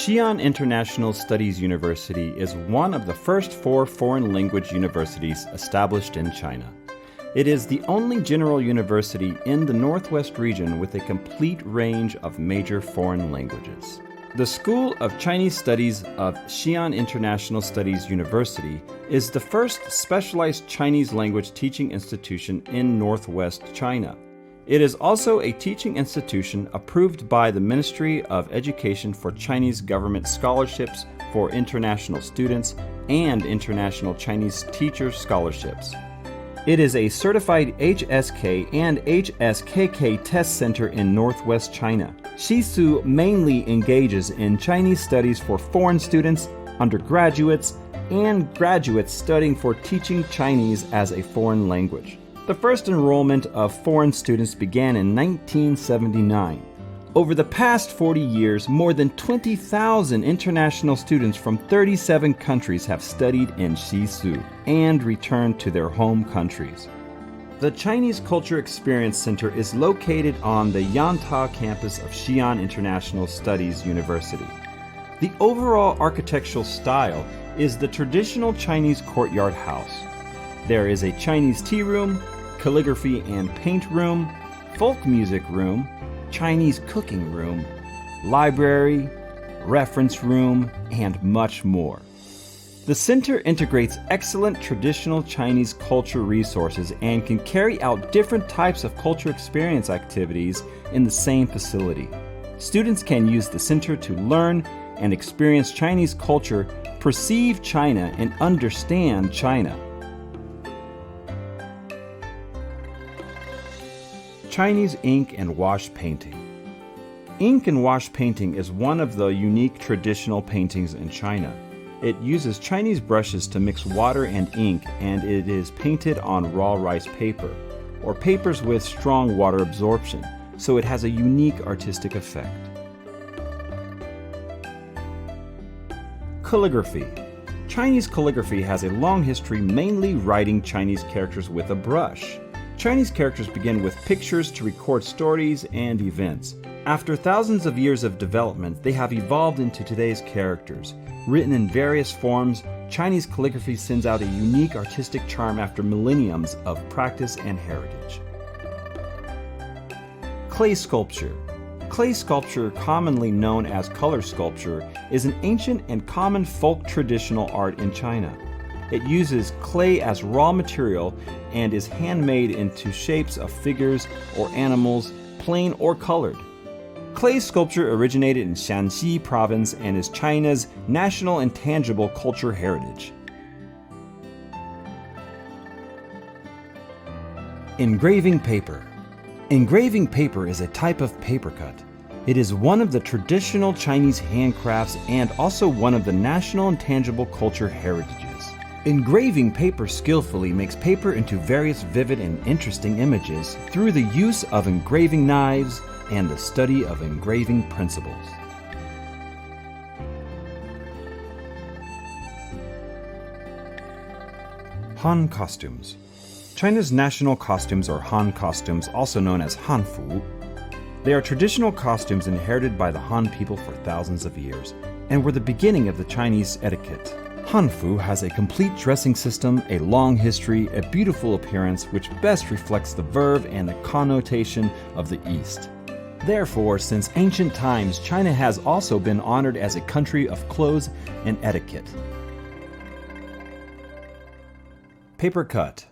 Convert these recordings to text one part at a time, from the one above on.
Xi'an International Studies University is one of the first 4 foreign language universities established in China. It is the only general university in the Northwest region with a complete range of major foreign languages. The School of Chinese Studies of Xi'an International Studies University is the first specialized Chinese language teaching institution in Northwest China. It is also a teaching institution approved by the Ministry of Education for Chinese government scholarships for international students and international Chinese teacher scholarships. It is a certified HSK and HSKK test center in Northwest China. XISU mainly engages in Chinese studies for foreign students, undergraduates, and graduates studying for teaching Chinese as a foreign language. The first enrollment of foreign students began in 1979. Over the past 40 years, more than 20,000 international students from 37 countries have studied in XISU and returned to their home countries. The Chinese Culture Experience Center is located on the Yanta campus of Xi'an International Studies University. The overall architectural style is the traditional Chinese courtyard house. There is a Chinese tea room, calligraphy and paint room, folk music room, Chinese cooking room, library, reference room, and much more. The center integrates excellent traditional Chinese culture resources and can carry out different types of culture experience activities in the same facility. Students can use the center to learn and experience Chinese culture, perceive China, and understand China. Chinese ink and wash painting. Ink and wash painting is one of the unique traditional paintings in China. It uses Chinese brushes to mix water and ink, and it is painted on raw rice paper, or papers with strong water absorption, so it has a unique artistic effect. Calligraphy. Chinese calligraphy has a long history mainly writing Chinese characters with a brush. Chinese characters begin with pictures to record stories and events. After thousands of years of development, they have evolved into today's characters. Written in various forms, Chinese calligraphy sends out a unique artistic charm after millenniums of practice and heritage. Clay sculpture. Clay sculpture, commonly known as color sculpture, is an ancient and common folk traditional art in China. It uses clay as raw material and is handmade into shapes of figures or animals, plain or colored. Clay sculpture originated in Shaanxi province and is China's national intangible culture heritage. Engraving paper. Engraving paper is a type of paper cut. It is one of the traditional Chinese handcrafts and also one of the national intangible culture heritages. Engraving paper skillfully makes paper into various vivid and interesting images through the use of engraving knives and the study of engraving principles. Han costumes. China's national costumes are Han costumes, also known as Hanfu. They are traditional costumes inherited by the Han people for thousands of years and were the beginning of the Chinese etiquette. Hanfu has a complete dressing system, a long history, a beautiful appearance which best reflects the verve and the connotation of the East. Therefore, since ancient times, China has also been honored as a country of clothes and etiquette. Paper cut.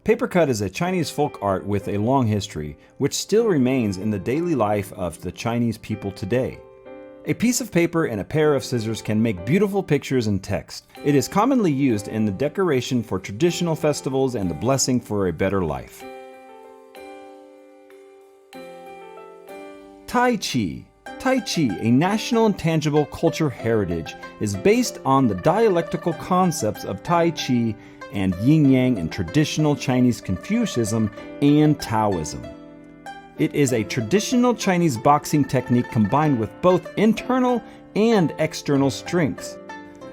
Paper cut is a Chinese folk art with a long history, which still remains in the daily life of the Chinese people today. A piece of paper and a pair of scissors can make beautiful pictures and text. It is commonly used in the decoration for traditional festivals and the blessing for a better life. Tai Chi. Tai Chi, a national intangible culture heritage, is based on the dialectical concepts of Tai Chi and Yin Yang in traditional Chinese Confucianism and Taoism. It is a traditional Chinese boxing technique combined with both internal and external strengths.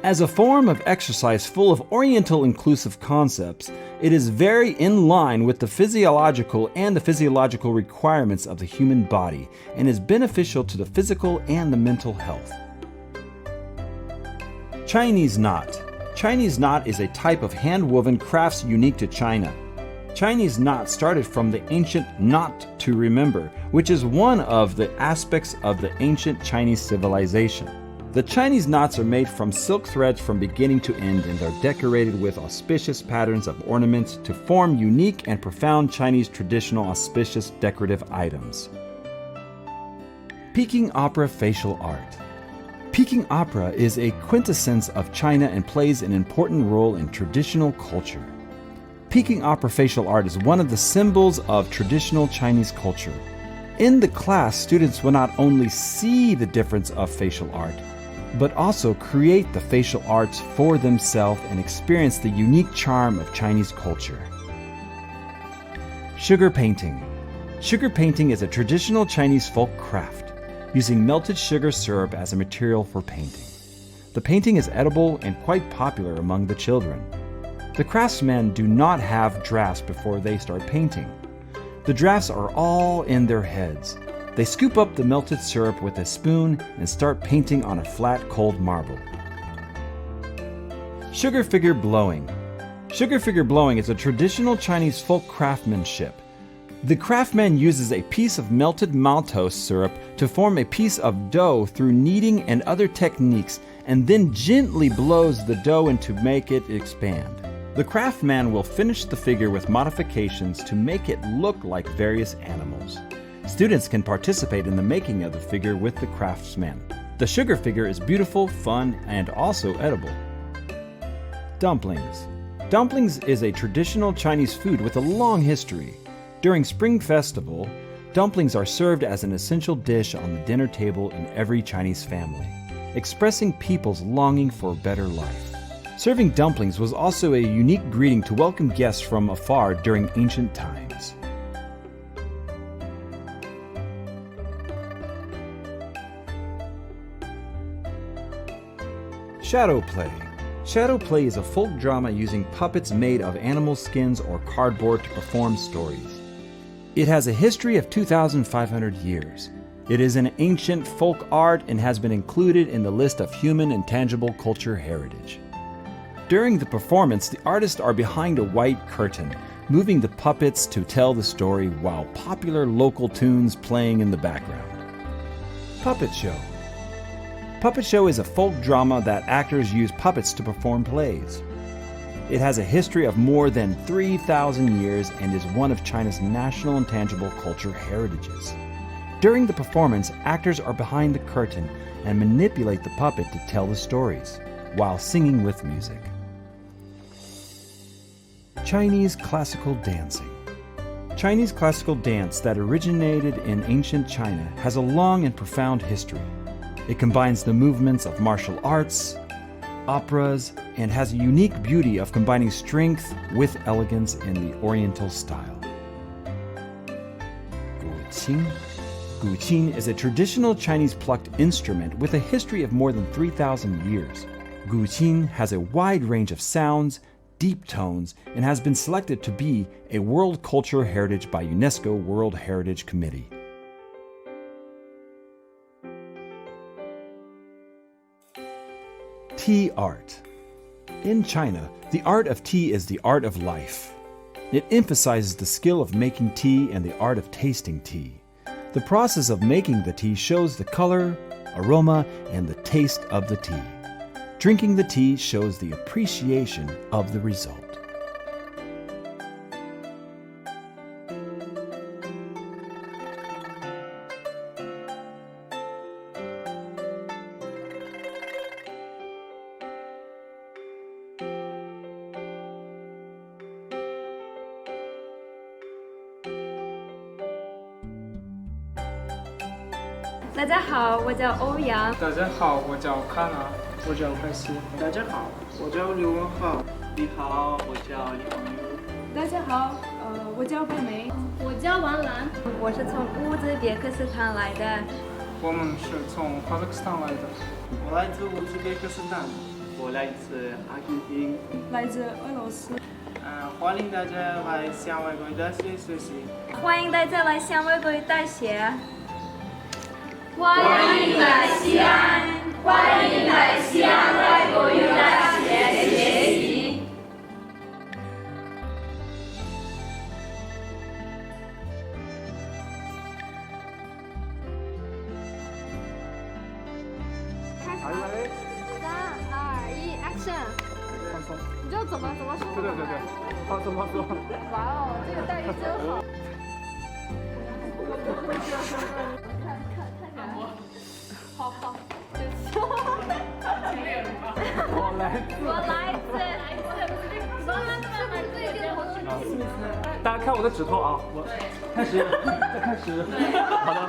As a form of exercise full of Oriental inclusive concepts, it is very in line with the physiological requirements of the human body and is beneficial to the physical and the mental health. Chinese knot. Chinese knot is a type of hand-woven crafts unique to China. Chinese knot started from the ancient knot to remember, which is one of the aspects of the ancient Chinese civilization. The Chinese knots are made from silk threads from beginning to end and are decorated with auspicious patterns of ornaments to form unique and profound Chinese traditional auspicious decorative items. Peking opera facial art. Peking opera is a quintessence of China and plays an important role in traditional culture. Peking opera facial art is one of the symbols of traditional Chinese culture. In the class, students will not only see the difference of facial art, but also create the facial arts for themselves and experience the unique charm of Chinese culture. Sugar painting. Sugar painting is a traditional Chinese folk craft, using melted sugar syrup as a material for painting. The painting is edible and quite popular among the children. The craftsmen do not have drafts before they start painting. The drafts are all in their heads. They scoop up the melted syrup with a spoon and start painting on a flat, cold marble. Sugar figure blowing. Sugar figure blowing is a traditional Chinese folk craftsmanship. The craftsman uses a piece of melted maltose syrup to form a piece of dough through kneading and other techniques, and then gently blows the dough in to make it expand. The craftsman will finish the figure with modifications to make it look like various animals. Students can participate in the making of the figure with the craftsman. The sugar figure is beautiful, fun, and also edible. Dumplings. Dumplings is a traditional Chinese food with a long history. During Spring Festival, dumplings are served as an essential dish on the dinner table in every Chinese family, expressing people's longing for a better life. Serving dumplings was also a unique greeting to welcome guests from afar during ancient times. Shadow play. Shadow play is a folk drama using puppets made of animal skins or cardboard to perform stories. It has a history of 2,500 years. It is an ancient folk art and has been included in the list of human and tangible culture heritage. During the performance, the artists are behind a white curtain, moving the puppets to tell the story while popular local tunes playing in the background. Puppet show. Puppet show is a folk drama that actors use puppets to perform plays. It has a history of more than 3,000 years and is one of China's national and tangible culture heritages. During the performance, actors are behind the curtain and manipulate the puppet to tell the stories, while singing with music. Chinese classical dancing. Chinese classical dance that originated in ancient China has a long and profound history. It combines the movements of martial arts, operas, and has a unique beauty of combining strength with elegance in the Oriental style. Guqin. Guqin is a traditional Chinese plucked instrument with a history of more than 3,000 years. Guqin has a wide range of sounds, deep tones, and has been selected to be a World Cultural Heritage by UNESCO World Heritage Committee. Tea art. In China, the art of tea is the art of life. It emphasizes the skill of making tea and the art of tasting tea. The process of making the tea shows the color, aroma, and the taste of the tea. Drinking the tea shows the appreciation of the result.大家好，我叫欧阳。大家好，我叫康娜。我叫凯西。大家好，我叫刘文浩。你好，我叫李宏宇。大家好，我叫白梅。我叫王兰。我是从乌兹别克斯坦来的。我们是从哈萨克斯坦来的。我来自乌兹别克斯坦。我来自阿根廷。来自俄罗斯。欢迎大家来西安外国语大学学习。欢迎大家来西安外国语大学。欢迎来西安，欢迎来西安外国语好，预备， 3、2、1 ，Action！放松。你知道怎么说？对，放松。哇哦，这个待遇真好。好，对不起。我来自。大家看我的指头啊，我开始，再开始。好的。